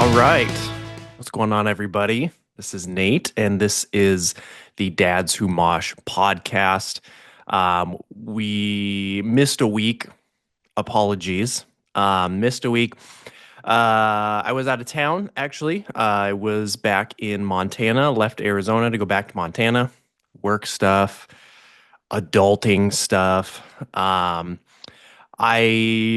All right. What's going on, everybody? This is Nate, and this is the Dads Who Mosh podcast. We missed a week. Apologies. Missed a week. I was out of town, actually. I was back in Montana, left Arizona to go back to Montana, work stuff, adulting stuff. I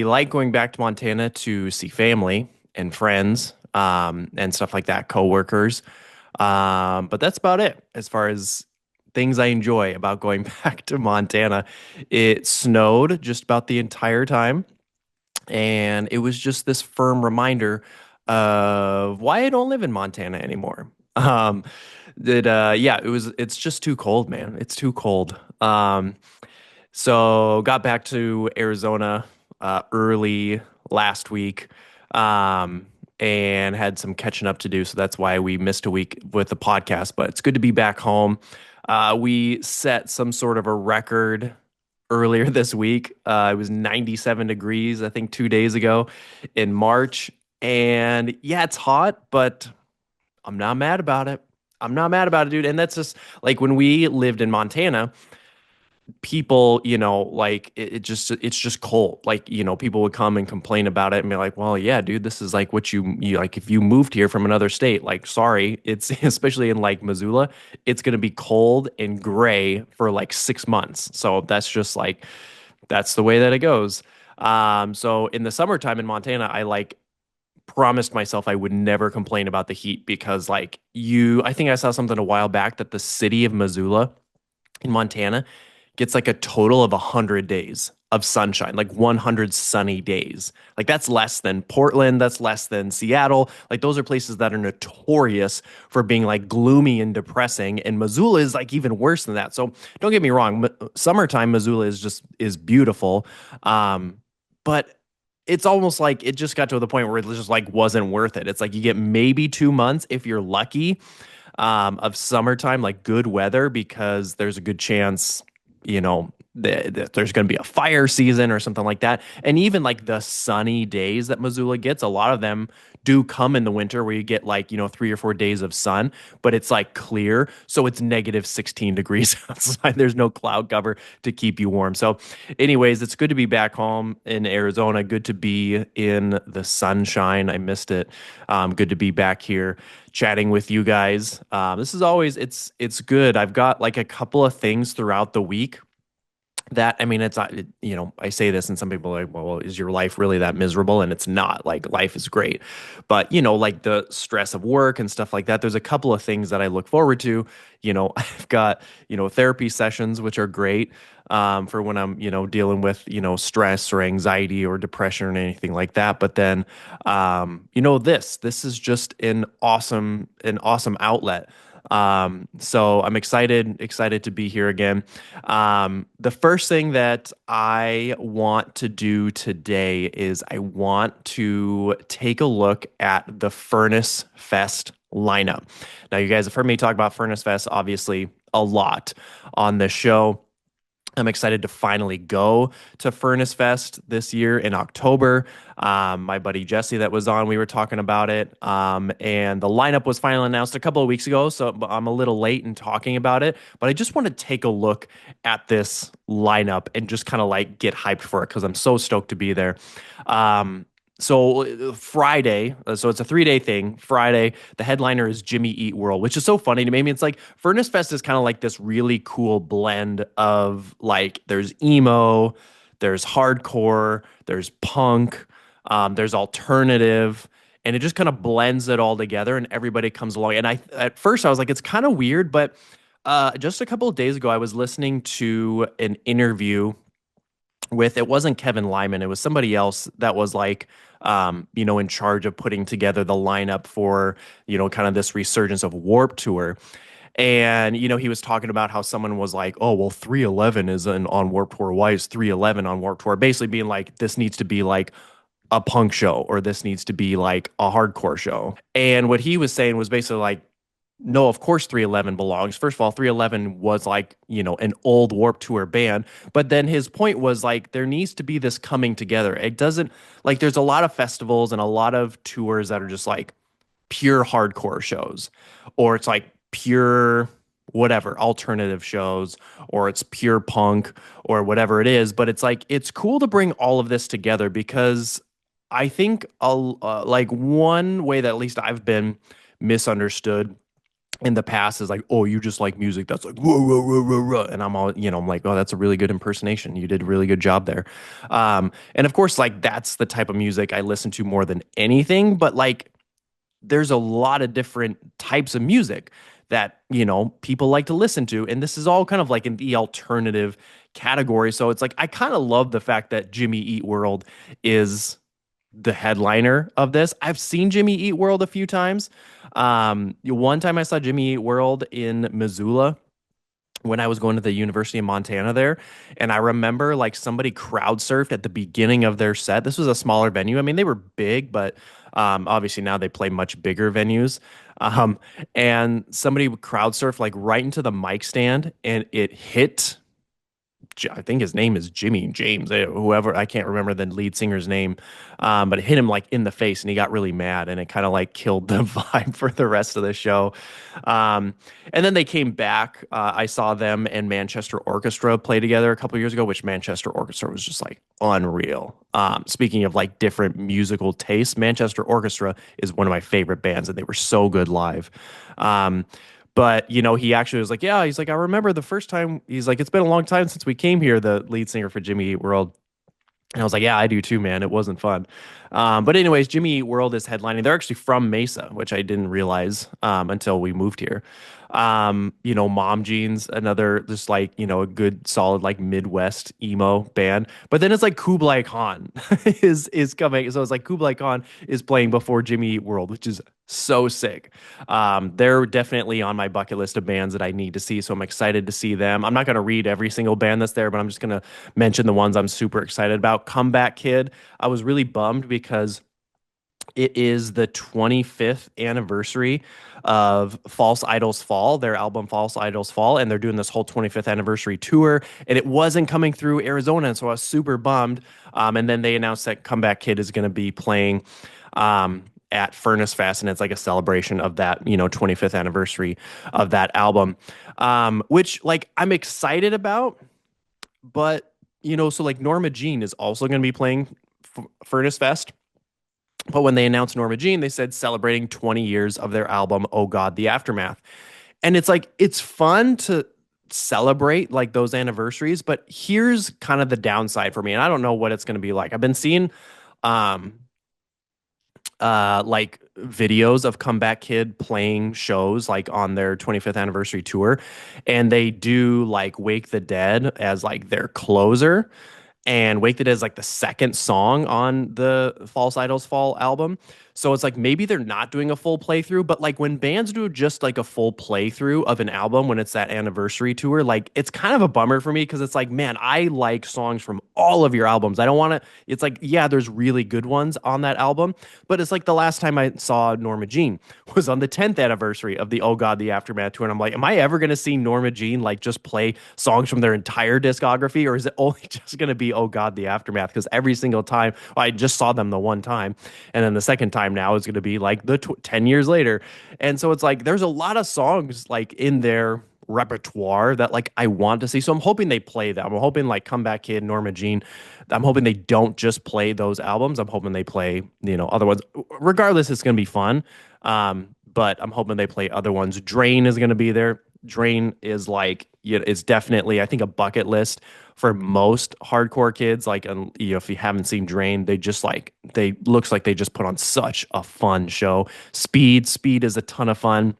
like going back to Montana to see family and friends, and stuff like that, coworkers. But that's about it as far as things I enjoy about going back to Montana. It snowed just about the entire time, and it was just this firm reminder of why I don't live in Montana anymore. Yeah, it's just too cold, man. It's too cold. So got back to Arizona early last week, um, and had some catching up to do. So that's why we missed a week with the podcast. But it's good to be back home. We set some sort of a record earlier this week. It was 97 degrees, I think, 2 days ago in March. And yeah, it's hot, but I'm not mad about it. I'm not mad about it, dude. And that's just like when we lived in Montana, people, like it's just cold. Like, people would come and complain about it and be like, well, yeah, dude, this is like what you like if you moved here from another state, like, sorry, it's especially in like Missoula, it's going to be cold and gray for like 6 months. So that's just like, that's the way that it goes. So in the summertime in Montana, I like promised myself I would never complain about the heat because I think I saw something a while back that the city of Missoula in Montana gets like a total of 100 days of sunshine, like 100 sunny days. Like that's less than Portland, that's less than Seattle. Like those are places that are notorious for being like gloomy and depressing, and Missoula is like even worse than that. So don't get me wrong, summertime Missoula is beautiful. But it's almost like it just got to the point where it just like wasn't worth it. It's like you get maybe 2 months if you're lucky, of summertime, like good weather, because there's a good chance, there's going to be a fire season or something like that. And even like the sunny days that Missoula gets, a lot of them do come in the winter where you get like, 3 or 4 days of sun, but it's like clear. So it's negative 16 degrees outside. There's no cloud cover to keep you warm. So, anyways, it's good to be back home in Arizona. Good to be in the sunshine. I missed it. Good to be back here chatting with you guys. This is always it's good. I've got like a couple of things throughout the week that, I mean, it's not, I say this and some people are like, well, is your life really that miserable? And it's not. Like, life is great. But, like the stress of work and stuff like that, there's a couple of things that I look forward to. I've got, therapy sessions, which are great, for when I'm, dealing with, stress or anxiety or depression or anything like that. But then, this is just an awesome outlet. So I'm excited to be here again. The first thing that I want to do today is I want to take a look at the Furnace Fest lineup. Now, you guys have heard me talk about Furnace Fest, obviously, a lot on this show. I'm excited to finally go to Furnace Fest this year in October. My buddy Jesse that was on, we were talking about it. And the lineup was finally announced a couple of weeks ago, so I'm a little late in talking about it. But I just want to take a look at this lineup and just kind of like get hyped for it because I'm so stoked to be there. So Friday, so it's a 3-day thing. Friday, the headliner is Jimmy Eat World, which is so funny to me. I mean, it's like Furnace Fest is kind of like this really cool blend of like there's emo, there's hardcore, there's punk, there's alternative, and it just kind of blends it all together, and everybody comes along. And I at first I was like, it's kind of weird, but just a couple of days ago, I was listening to an interview with, it wasn't Kevin Lyman, it was somebody else that was like, in charge of putting together the lineup for, kind of this resurgence of Warp Tour. And, he was talking about how someone was like, oh, well, 311 is on Warp Tour. Why is 311 on Warp Tour? Basically being like, this needs to be like a punk show, or this needs to be like a hardcore show. And what he was saying was basically like, no, of course 311 belongs. First of all, 311 was like, an old Warp Tour band. But then his point was like, there needs to be this coming together. It doesn't, like, there's a lot of festivals and a lot of tours that are just like pure hardcore shows, or it's like pure whatever alternative shows, or it's pure punk or whatever it is. But it's like it's cool to bring all of this together because I think like one way that at least I've been misunderstood in the past is like, oh, you just like music that's like whoa, whoa, whoa, whoa, whoa. And I'm all, I'm like, oh, that's a really good impersonation. You did a really good job there. And of course, like that's the type of music I listen to more than anything. But like, there's a lot of different types of music that people like to listen to, and this is all kind of like in the alternative category. So it's like I kind of love the fact that Jimmy Eat World is the headliner of this. I've seen Jimmy Eat World a few times. One time I saw Jimmy Eat World in Missoula when I was going to the University of Montana there. And I remember like somebody crowd surfed at the beginning of their set. This was a smaller venue. I mean, they were big, but obviously now they play much bigger venues. Um, and somebody crowd surfed like right into the mic stand and it hit I think his name is Jimmy James, whoever, I can't remember the lead singer's name, but it hit him like in the face and he got really mad and it kind of like killed the vibe for the rest of the show. Um, and then they came back. I saw them and Manchester Orchestra play together a couple years ago, which Manchester Orchestra was just like unreal. Speaking of like different musical tastes, Manchester Orchestra is one of my favorite bands and they were so good live. Um, but, he actually was like, yeah, he's like, I remember the first time, he's like, it's been a long time since we came here, the lead singer for Jimmy Eat World. And I was like, yeah, I do too, man. It wasn't fun. But anyways, Jimmy Eat World is headlining. They're actually from Mesa, which I didn't realize until we moved here. Mom Jeans, another just like, a good solid like Midwest emo band. But then it's like Kublai Khan is coming. So it's like Kublai Khan is playing before Jimmy Eat World, which is so sick. They're definitely on my bucket list of bands that I need to see. So I'm excited to see them. I'm not going to read every single band that's there, but I'm just going to mention the ones I'm super excited about. Comeback Kid. I was really bummed because it is the 25th anniversary of False Idols Fall, their album False Idols Fall, and they're doing this whole 25th anniversary tour, and it wasn't coming through Arizona, and so I was super bummed. And then they announced that Comeback Kid is going to be playing at Furnace Fest, and it's like a celebration of that, 25th anniversary of that album, which like I'm excited about, but so like Norma Jean is also going to be playing Furnace Fest. But when they announced Norma Jean, they said celebrating 20 years of their album, Oh God, The Aftermath. And it's like, it's fun to celebrate like those anniversaries, but here's kind of the downside for me. And I don't know what it's going to be like. I've been seeing um, like videos of Comeback Kid playing shows like on their 25th anniversary tour. And they do like Wake the Dead as like their closer and Wake the Dead is like the second song on the False Idols Fall album. So it's like maybe they're not doing a full playthrough, but like when bands do just like a full playthrough of an album when it's that anniversary tour, like it's kind of a bummer for me because it's like, man, I like songs from all of your albums. I don't want to, it's like, yeah, there's really good ones on that album, but it's like the last time I saw Norma Jean was on the 10th anniversary of the Oh God, The Aftermath tour. And I'm like, am I ever going to see Norma Jean like just play songs from their entire discography, or is it only just going to be Oh God, The Aftermath? Because every single time, well, I just saw them the one time, and then the second time now is going to be like the 10 years later. And so it's like there's a lot of songs like in their repertoire that like I want to see. So I'm hoping they play that. I'm hoping like Comeback Kid, Norma Jean. I'm hoping they don't just play those albums. I'm hoping they play, other ones. Regardless, it's going to be fun. But I'm hoping they play other ones. Drain is going to be there. Drain is like, it's definitely, I think, a bucket list for most hardcore kids. Like, if you haven't seen Drain, they looks like they just put on such a fun show. Speed is a ton of fun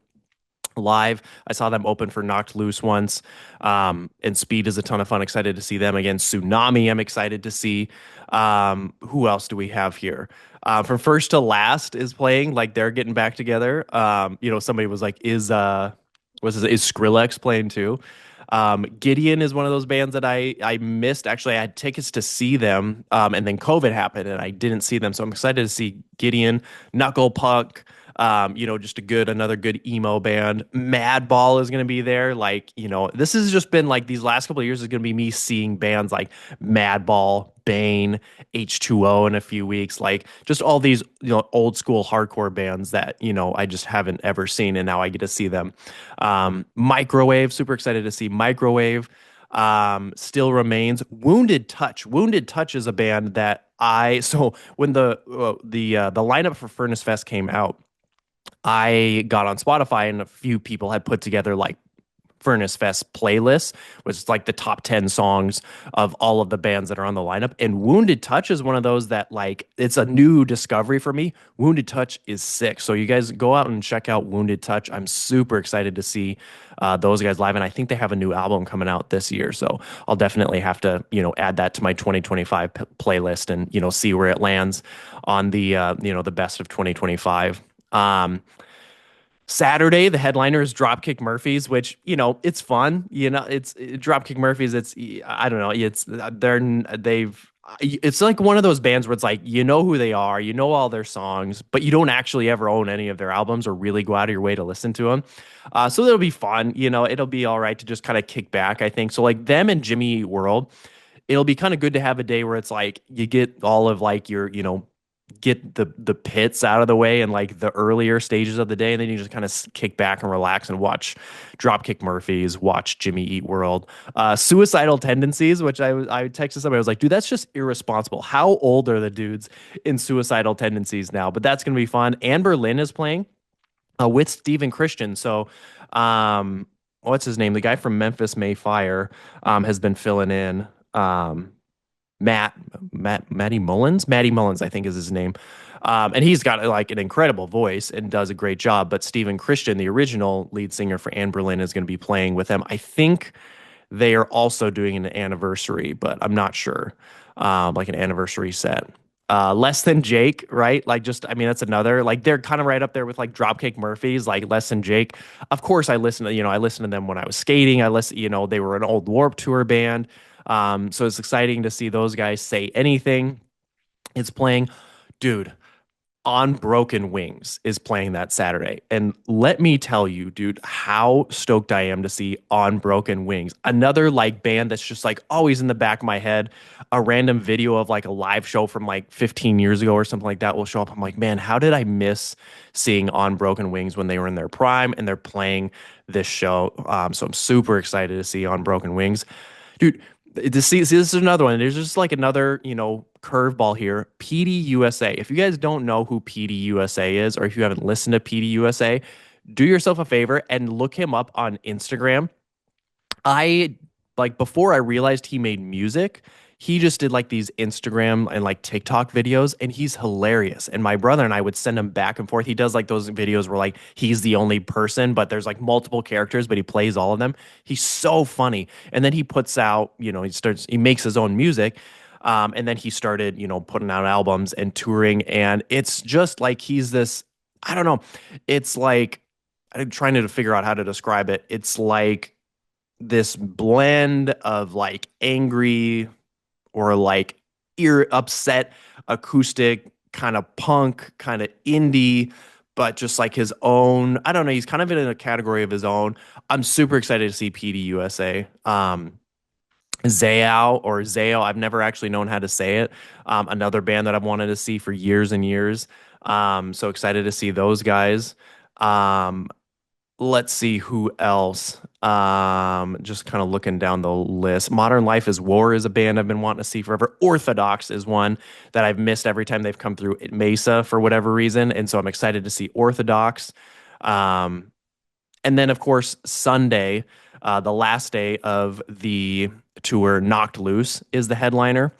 live. I saw them open for Knocked Loose once. And Speed is a ton of fun. Excited to see them again. Tsunami, I'm excited to see. Who else do we have here? From First to Last is playing, like they're getting back together. Somebody was like, is Skrillex playing too? Gideon is one of those bands that I missed. Actually, I had tickets to see them, and then COVID happened, and I didn't see them. So I'm excited to see Gideon, Knuckle Puck, Just another good emo band. Madball is going to be there. Like, this has just been like these last couple of years is going to be me seeing bands like Madball, Bane, H2O in a few weeks. Like, just all these, old school hardcore bands that, I just haven't ever seen. And now I get to see them. Microwave, super excited to see Microwave. Still remains. Wounded Touch. Wounded Touch is a band that so when the lineup for Furnace Fest came out, I got on Spotify and a few people had put together like Furnace Fest playlist, which is like the top 10 songs of all of the bands that are on the lineup. And Wounded Touch is one of those that like it's a new discovery for me. Wounded Touch is sick. So you guys go out and check out Wounded Touch. I'm super excited to see those guys live. And I think they have a new album coming out this year. So I'll definitely have to, add that to my 2025 playlist and, see where it lands on the best of 2025. Saturday, the headliner is Dropkick Murphys, which, it's fun. It's Dropkick Murphys. I don't know. It's like one of those bands where it's like, you know who they are, you know all their songs, but you don't actually ever own any of their albums or really go out of your way to listen to them. So it'll be fun. It'll be all right to just kind of kick back, I think. So like them and Jimmy Eat World, it'll be kind of good to have a day where it's like you get all of like your, get the pits out of the way and like the earlier stages of the day, and then you just kind of kick back and relax and watch Dropkick Murphys, watch Jimmy Eat World. Suicidal Tendencies, which I texted somebody, I was like, dude, that's just irresponsible. How old are the dudes in Suicidal Tendencies now? But that's gonna be fun. Anne Berlin is playing with Steven Christian. So what's his name? The guy from Memphis May Fire has been filling in. Matt, Matty Mullins, I think is his name. And he's got like an incredible voice and does a great job. But Steven Christian, the original lead singer for Anne Berlin, is going to be playing with them. I think they are also doing an anniversary, but I'm not sure. Like an anniversary set. Less Than Jake, right? Like just, I mean, that's another, like they're kind of right up there with like Dropkick Murphys, like Less Than Jake. Of course, I listened to them when I was skating. They were an old Warped Tour band. So it's exciting to see those guys say anything. It's playing, dude. On Broken Wings is playing that Saturday. And let me tell you, dude, how stoked I am to see On Broken Wings. Another like band that's just like always in the back of my head. A random video of like a live show from like 15 years ago or something like that will show up. I'm like, man, how did I miss seeing On Broken Wings when they were in their prime and they're playing this show? So I'm super excited to see On Broken Wings. Dude, this is another one. There's just like another, curveball here. PD USA. If you guys don't know who PD USA is, or if you haven't listened to PD USA, do yourself a favor and look him up on Instagram. I like before I realized he made music, he just did like these Instagram and like TikTok videos, and he's hilarious. And my brother and I would send him back and forth. He does like those videos where like he's the only person, but there's like multiple characters, but he plays all of them. He's so funny. And then he puts out, he makes his own music. And then he started, putting out albums and touring. And it's just like he's this, I don't know. It's like I'm trying to figure out how to describe it. It's like this blend of like angry or like ear upset acoustic kind of punk kind of indie, but just like his own, I don't know, he's kind of in a category of his own. I'm super excited to see PD USA. Zao or Zao, I've never actually known how to say it. Another band that I've wanted to see for years and years. So excited to see those guys. Um, let's see who else. Just kind of looking down the list. Modern Life is War is a band I've been wanting to see forever. Orthodox is one that I've missed every time they've come through at Mesa for whatever reason, and so I'm excited to see Orthodox. Um, and then of course Sunday, the last day of the tour, Knocked Loose is the headliner.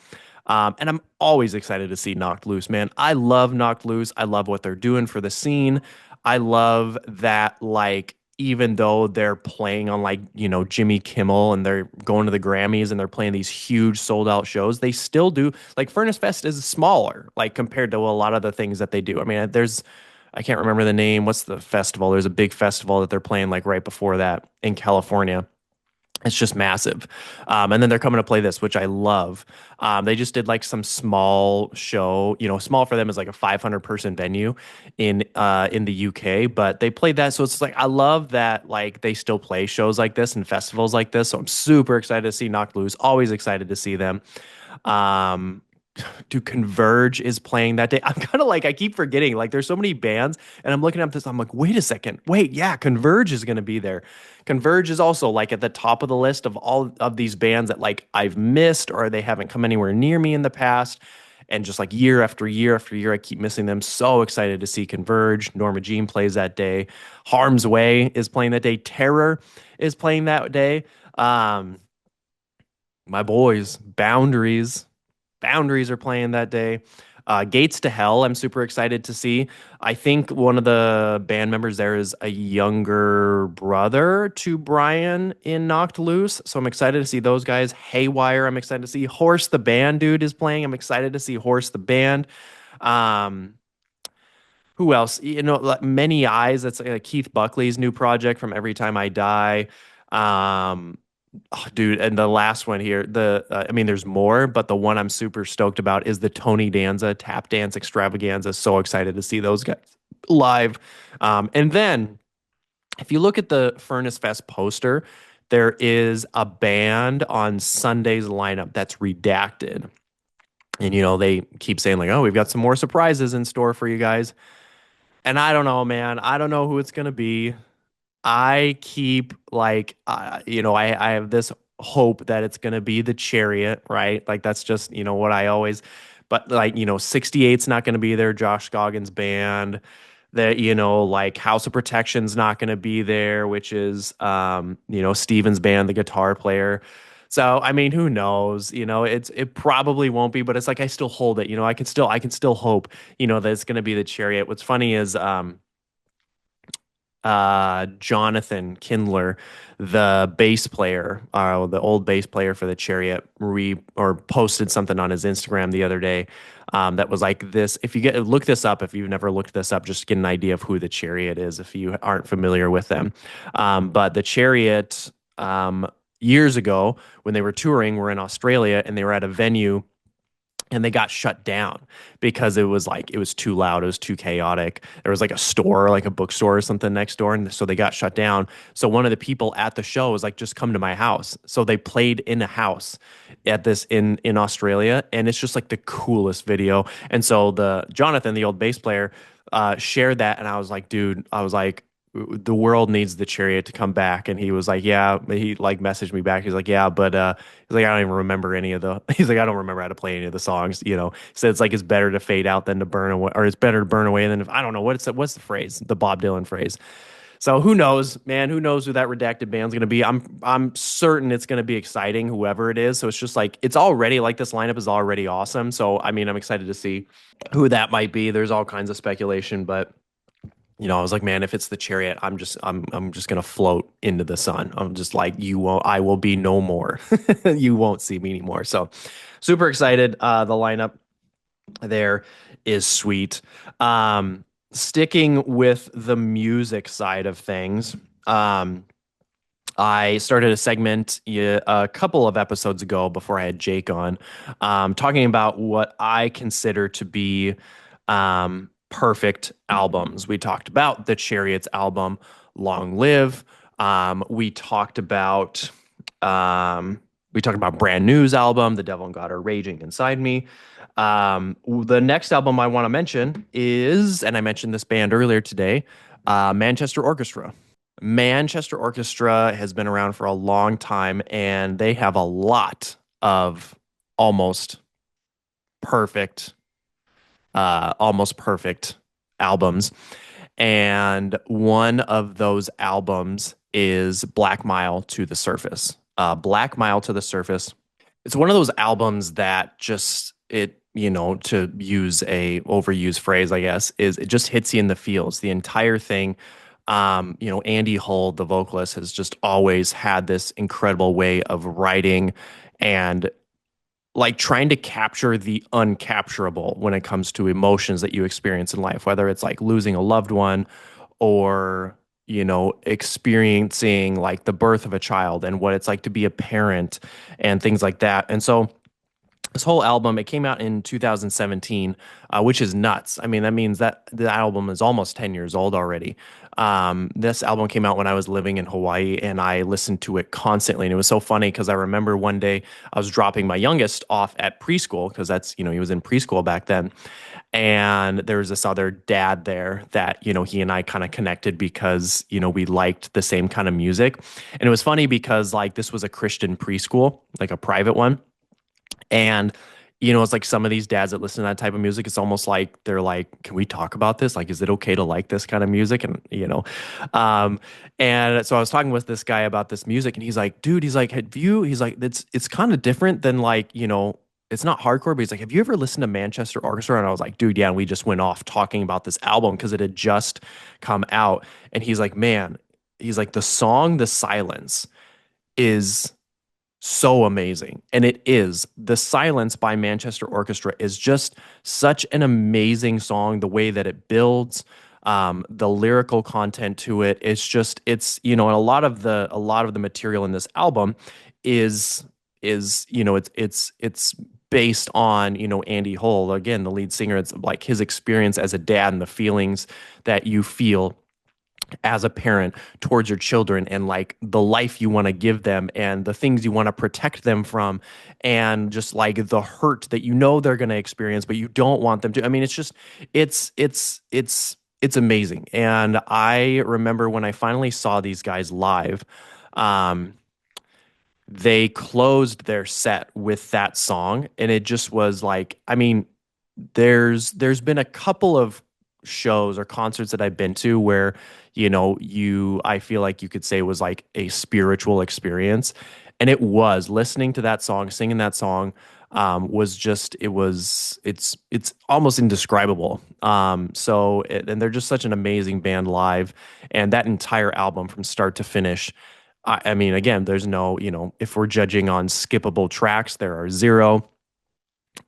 And I'm always excited to see Knocked Loose, man. I love Knocked Loose. I love what they're doing for the scene. I love that, like, even though they're playing on, like, Jimmy Kimmel and they're going to the Grammys and they're playing these huge sold out shows, they still do, like, Furnace Fest is smaller, like, compared to a lot of the things that they do. I mean, I can't remember the name. What's the festival? There's a big festival that they're playing, like, right before that in California. It's just massive. And then they're coming to play this, which I love. They just did like some small show, small for them is like a 500 person venue in the UK, but they played that. So it's like, I love that like they still play shows like this and festivals like this. So I'm super excited to see Knocked Loose, always excited to see them. Um, Dude, Converge is playing that day. I'm kind of like, I keep forgetting. Like, there's so many bands, and I'm looking up this. I'm like, wait a second. Wait, yeah, Converge is going to be there. Converge is also like at the top of the list of all of these bands that like I've missed or they haven't come anywhere near me in the past. And just like year after year after year, I keep missing them. So excited to see Converge. Norma Jean plays that day. Harm's Way is playing that day. Terror is playing that day. Um, my boys, Boundaries are playing that day. Gates to Hell, I'm super excited to see. I think one of the band members there is a younger brother to Brian in Knocked Loose. So I'm excited to see those guys. Haywire, I'm excited to see. Horse the Band dude is playing. I'm excited to see Horse the Band. Um, who else? Like Many Eyes, that's Keith Buckley's new project from Every Time I Die. Um, Oh, dude, and the last one here, I mean, there's more, but the one I'm super stoked about is the Tony Danza Tap Dance Extravaganza. So excited to see those guys live. And then if you look at the Furnace Fest poster, there is a band on Sunday's lineup that's redacted. And, they keep saying, like, oh, we've got some more surprises in store for you guys. And I don't know, man. I don't know who it's going to be. I keep like I have this hope that it's going to be the Chariot, right? Like that's just, what I always but like, 68's not going to be there, Josh Scoggins band. That, like House of Protection's not going to be there, which is Steven's band, the guitar player. So, I mean, who knows? It probably won't be, but it's like I still hold it. I can still hope, that it's going to be the Chariot. What's funny is Jonathan Kindler, the bass player, the old bass player for the Chariot, or posted something on his Instagram the other day, that was like this. If you look this up, if you've never looked this up, just to get an idea of who the Chariot is, if you aren't familiar with them. But the Chariot, years ago when they were touring, were in Australia and they were at a venue and they got shut down because it was too loud, it was too chaotic. There was like a store, like a bookstore or something next door, and so they got shut down. So one of the people at the show was like, just come to my house. So they played in a house at this in Australia, and it's just like the coolest video. And so the Jonathan, the old bass player, shared that, and I was like, dude, I was like, the world needs the Chariot to come back. And he was like, yeah. He like messaged me back. He's like, yeah, but he's like, I don't even remember any of the. He's like, I don't remember how to play any of the songs. He said it's like it's better to fade out than to burn away, or it's better to burn away than if I don't know what's the phrase, the Bob Dylan phrase. So who knows, man? Who knows who that redacted band's gonna be? I'm certain it's gonna be exciting, whoever it is. So it's just like it's already like this lineup is already awesome. So I mean, I'm excited to see who that might be. There's all kinds of speculation, but I was like, man, if it's the Chariot, I'm just gonna float into the sun. I'm just like, I will be no more. You won't see me anymore. So super excited. The lineup there is sweet. Sticking with the music side of things, I started a segment, yeah, a couple of episodes ago before I had Jake on, talking about what I consider to be perfect albums. We talked about the Chariots album, Long Live. We talked about Brand New's album, The Devil and God Are Raging Inside Me. The next album I want to mention is, and I mentioned this band earlier today, Manchester Orchestra. Manchester Orchestra has been around for a long time, and they have a lot of almost perfect, almost perfect albums. And one of those albums is Black Mile to the Surface. Black Mile to the Surface. It's one of those albums that just to use a overused phrase, I guess, is it just hits you in the feels. The entire thing. Andy Hull, the vocalist, has just always had this incredible way of writing and like trying to capture the uncapturable when it comes to emotions that you experience in life, whether it's like losing a loved one or, experiencing like the birth of a child and what it's like to be a parent and things like that. And so this whole album, it came out in 2017, which is nuts. I mean, that means that the album is almost 10 years old already. This album came out when I was living in Hawaii, and I listened to it constantly. And it was so funny because I remember one day I was dropping my youngest off at preschool because that's, he was in preschool back then. And there was this other dad there that, he and I kind of connected because, we liked the same kind of music. And it was funny because like this was a Christian preschool, like a private one. And it's like some of these dads that listen to that type of music, it's almost like they're like, can we talk about this? Like, is it okay to like this kind of music? Um, and so I was talking with this guy about this music, and he's like, dude, he's like, he's like, it's kind of different than like, it's not hardcore, but he's like, have you ever listened to Manchester Orchestra? And I was like, dude, yeah. And we just went off talking about this album because it had just come out. And he's like, man, he's like, the song, The Silence is so amazing. And it is. The Silence by Manchester Orchestra is just such an amazing song. The way that it builds, the lyrical content to it, and a lot of the material in this album is it's based on, Andy Hull, again, the lead singer. It's like his experience as a dad and the feelings that you feel as a parent towards your children, and like the life you want to give them and the things you want to protect them from, and just like the hurt that they're going to experience but you don't want them to. I mean, it's just it's amazing. And I remember when I finally saw these guys live, um they closed their set with that song, and it just was like, I mean, there's been a couple of shows or concerts that I've been to where, I feel like you could say it was like a spiritual experience. And it was listening to that song, singing that song, was just, it's almost indescribable. And they're just such an amazing band live. And that entire album from start to finish, I mean, again, there's no, if we're judging on skippable tracks, there are zero.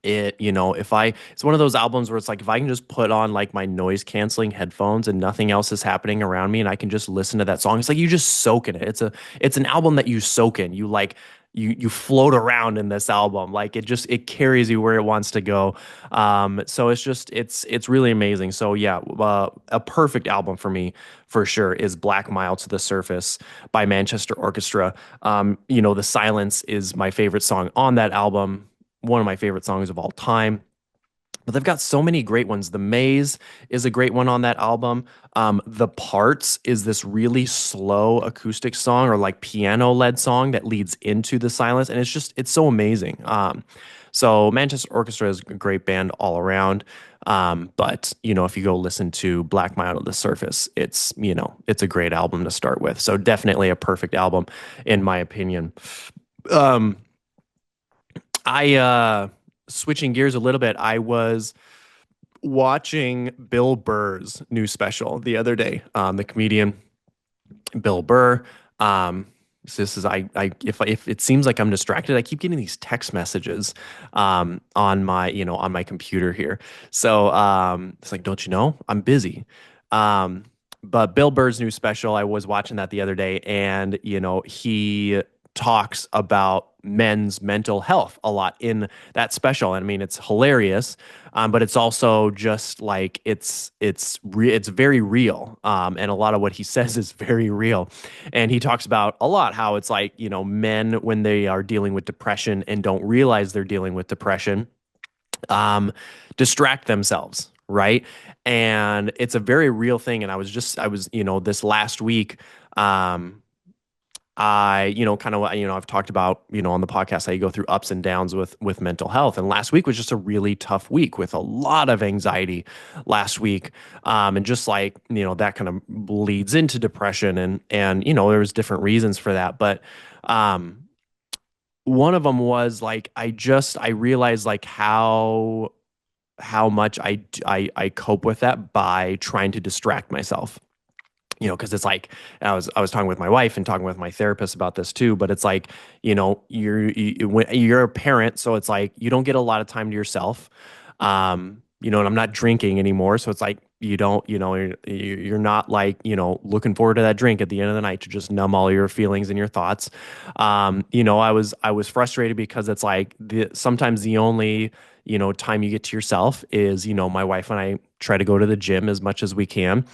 It's one of those albums where it's like, if I can just put on like my noise canceling headphones and nothing else is happening around me and I can just listen to that song, it's like you just soak in it. It's an album that you soak in. You like, you float around in this album. Like it carries you where it wants to go. So it's really amazing. So yeah, a perfect album for me for sure is Black Mile to the Surface by Manchester Orchestra. The Silence is my favorite song on that album, one of my favorite songs of all time. But they've got so many great ones. The Maze is a great one on that album. The Parts is this really slow acoustic song or like piano led song that leads into The Silence. And it's so amazing. So Manchester Orchestra is a great band all around. But if you go listen to Black Mile to the Surface, it's a great album to start with. So definitely a perfect album in my opinion. Um, I switching gears a little bit, I was watching Bill Burr's new special the other day. The comedian Bill Burr. So this is if it seems like I'm distracted, I keep getting these text messages on my computer here. So it's like, don't you know? I'm busy. Um, but Bill Burr's new special, I was watching that the other day, and he talks about men's mental health a lot in that special. And I mean, it's hilarious, but it's also just like it's very real. And a lot of what he says is very real. And he talks about a lot how it's like, men when they are dealing with depression and don't realize they're dealing with depression, um, distract themselves, right? And it's a very real thing. And this last week, kind of, I've talked about, on the podcast how you go through ups and downs with mental health. And last week was just a really tough week with a lot of anxiety last week. And just like, that kind of leads into depression, and there's different reasons for that. But, one of them was like, I realized like how much I cope with that by trying to distract myself. Because it's like, I was talking with my wife and talking with my therapist about this too, but it's like, when you're a parent, so it's like you don't get a lot of time to yourself. And I'm not drinking anymore, so it's like You don't, you're not like, looking forward to that drink at the end of the night to just numb all your feelings and your thoughts. I was frustrated because it's like sometimes the only, time you get to yourself is, my wife and I try to go to the gym as much as we can.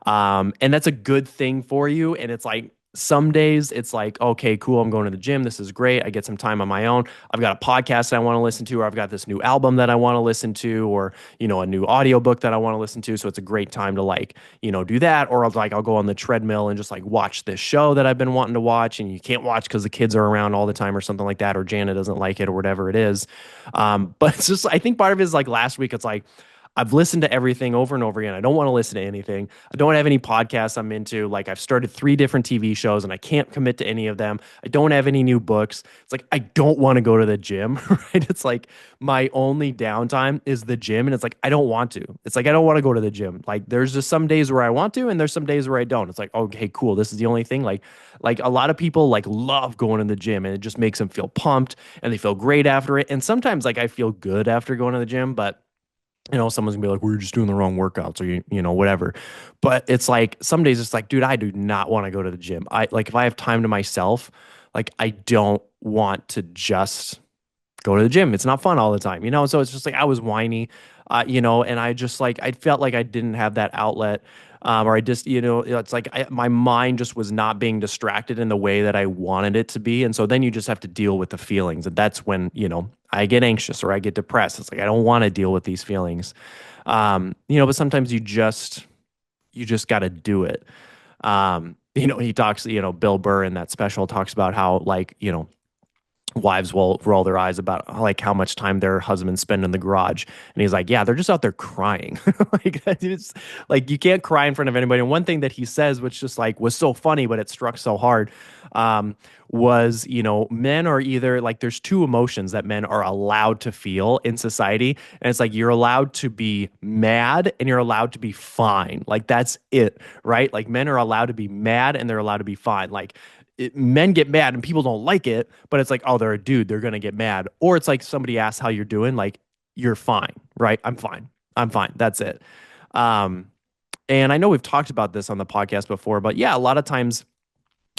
And that's a good thing for you. And it's like some days it's like, okay, cool, I'm going to the gym. This is great. I get some time on my own. I've got a podcast that I want to listen to, or I've got this new album that I want to listen to, or, a new audiobook that I want to listen to. So it's a great time to like, do that. Or I'll go on the treadmill and just like watch this show that I've been wanting to watch and you can't watch because the kids are around all the time or something like that, or Jana doesn't like it or whatever it is. But it's just, I think part of it is like last week, it's like, I've listened to everything over and over again. I don't want to listen to anything. I don't have any podcasts I'm into. Like I've started 3 different TV shows and I can't commit to any of them. I don't have any new books. It's like I don't want to go to the gym, right? It's like my only downtime is the gym and it's like I don't want to. It's like I don't want to go to the gym. Like there's just some days where I want to and there's some days where I don't. It's like, okay, cool. This is the only thing. Like a lot of people like love going to the gym and it just makes them feel pumped and they feel great after it. And sometimes like I feel good after going to the gym, but someone's gonna be like, we're just doing the wrong workouts or whatever. But it's like some days it's like, dude, I do not want to go to the gym. I like if I have time to myself, like I don't want to just go to the gym. It's not fun all the time, So it's just like I was whiny, and I just like I felt like I didn't have that outlet, or I just, it's like my mind just was not being distracted in the way that I wanted it to be, and so then you just have to deal with the feelings, and that's when I get anxious or I get depressed. It's like I don't want to deal with these feelings, but sometimes you just got to do it. He talks, Bill Burr in that special talks about how like wives will roll their eyes about like how much time their husbands spend in the garage, and he's like, yeah, they're just out there crying. Like it's like you can't cry in front of anybody. And one thing that he says, which just like was so funny but it struck so hard, was men are either like there's 2 emotions that men are allowed to feel in society, and it's like you're allowed to be mad and you're allowed to be fine. Like that's it, right? Like men are allowed to be mad and they're allowed to be fine. Like men get mad and people don't like it, but it's like, oh, they're a dude, they're gonna get mad. Or it's like somebody asks how you're doing, like you're fine, right? I'm fine. I'm fine. That's it. Um, and I know we've talked about this on the podcast before, but yeah, a lot of times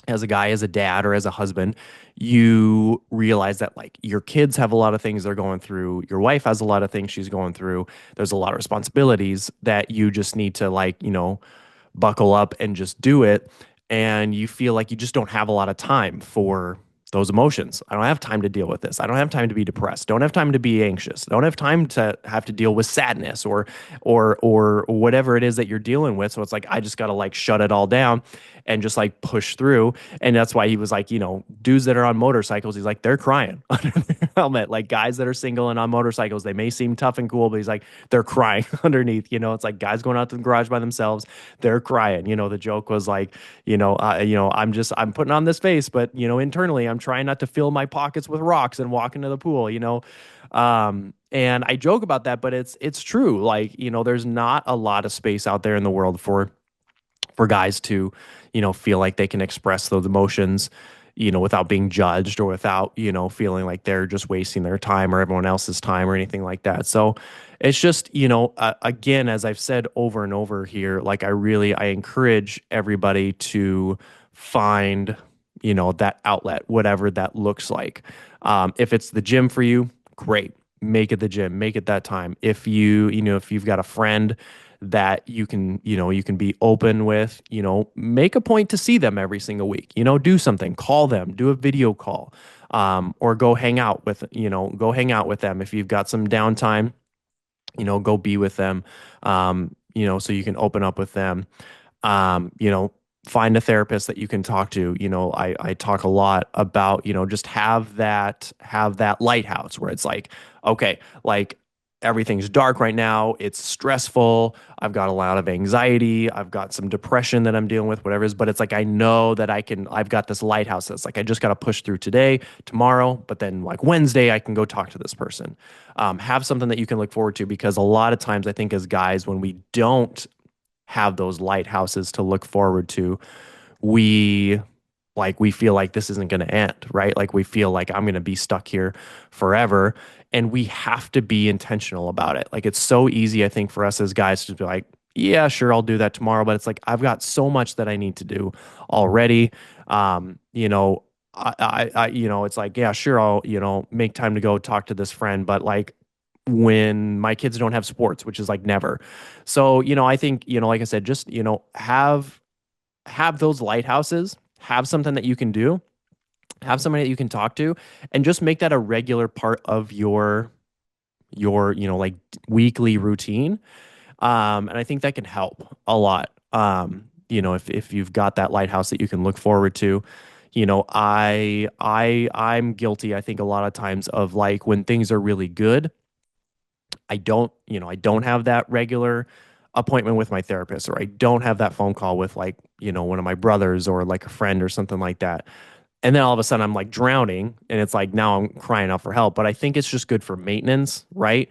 as a guy, as a dad, or as a husband, you realize that like your kids have a lot of things they're going through. Your wife has a lot of things she's going through. There's a lot of responsibilities that you just need to like, buckle up and just do it. And you feel like you just don't have a lot of time for those emotions. I don't have time to deal with this. I don't have time to be depressed. Don't have time to be anxious. Don't have time to have to deal with sadness or whatever it is that you're dealing with. So it's like I just got to like shut it all down and just like push through. And that's why he was like, dudes that are on motorcycles, he's like they're crying under their helmet. Like guys that are single and on motorcycles, they may seem tough and cool, but he's like they're crying underneath. It's like guys going out to the garage by themselves, they're crying. The joke was like, I'm putting on this face, but internally I'm trying not to fill my pockets with rocks and walk into the pool. And I joke about that, but it's true. Like, there's not a lot of space out there in the world for guys to, feel like they can express those emotions, without being judged or without, feeling like they're just wasting their time or everyone else's time or anything like that. So it's just, again, as I've said over and over here, like I encourage everybody to find, that outlet, whatever that looks like. If it's the gym for you, great. Make it the gym, make it that time. If you've got a friend that you can be open with, make a point to see them every single week, do something, call them, do a video call, or go hang out with them. If you've got some downtime, go be with them, so you can open up with them. Find a therapist that you can talk to. I talk a lot about, just have that lighthouse where it's like, okay, like everything's dark right now. It's stressful. I've got a lot of anxiety. I've got some depression that I'm dealing with, whatever it is. But it's like, I know that I've got this lighthouse that's like, I just got to push through today, tomorrow, but then like Wednesday, I can go talk to this person. Have something that you can look forward to, because a lot of times I think as guys, when we don't have those lighthouses to look forward to, we feel like this isn't going to end, right? Like we feel like I'm going to be stuck here forever, and we have to be intentional about it. Like it's so easy, I think, for us as guys to be like, yeah, sure, I'll do that tomorrow, but it's like I've got so much that I need to do already. You know, it's like, yeah, sure, I'll, make time to go talk to this friend, but like when my kids don't have sports, which is like never. So, I think, like I said, just, have those lighthouses, have something that you can do, have somebody that you can talk to, and just make that a regular part of your, like weekly routine. And I think that can help a lot. If you've got that lighthouse that you can look forward to, I'm guilty, I think, a lot of times of like when things are really good, I don't have that regular appointment with my therapist, or I don't have that phone call with like, one of my brothers or like a friend or something like that. And then all of a sudden I'm like drowning and it's like now I'm crying out for help. But I think it's just good for maintenance, right?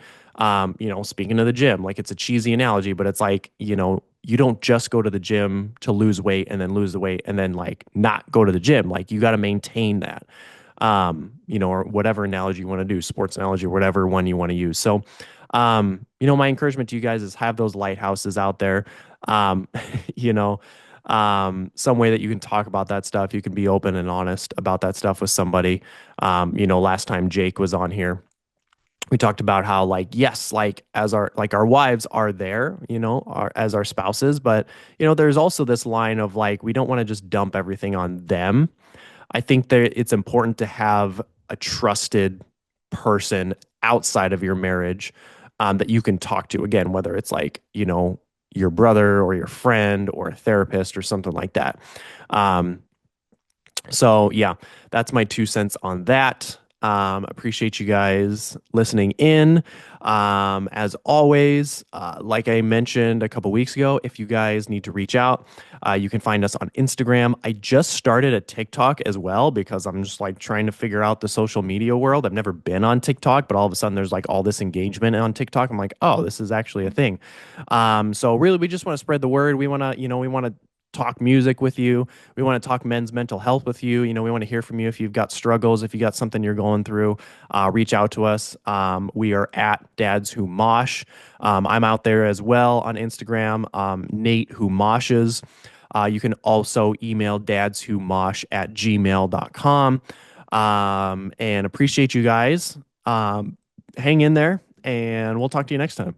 Speaking of the gym, like it's a cheesy analogy, but it's like, you don't just go to the gym to lose weight and then lose the weight and then like not go to the gym. Like you got to maintain that. Or whatever analogy you want to do, sports analogy, or whatever one you want to use. So, my encouragement to you guys is have those lighthouses out there. Um, you know, some way that you can talk about that stuff. You can be open and honest about that stuff with somebody. Last time Jake was on here, we talked about how like yes, like as our wives are there, as our spouses, but there's also this line of like we don't want to just dump everything on them. I think that it's important to have a trusted person outside of your marriage, that you can talk to again, whether it's like, your brother or your friend or a therapist or something like that. Um, so yeah, that's my 2 cents on that. Appreciate you guys listening in. As always, like I mentioned a couple weeks ago, if you guys need to reach out, you can find us on Instagram. I just started a TikTok as well because I'm just like trying to figure out the social media world. I've never been on TikTok, but all of a sudden there's like all this engagement on TikTok. I'm like, oh, this is actually a thing. So really, we just want to spread the word. We want to talk music with you. We want to talk men's mental health with you. We want to hear from you if you've got struggles, if you got something you're going through. Reach out to us. We are at Dads Who Mosh. I'm out there as well on Instagram. Nate Who Moshes. You can also email dadswhomosh@gmail.com. And appreciate you guys. Hang in there, and we'll talk to you next time.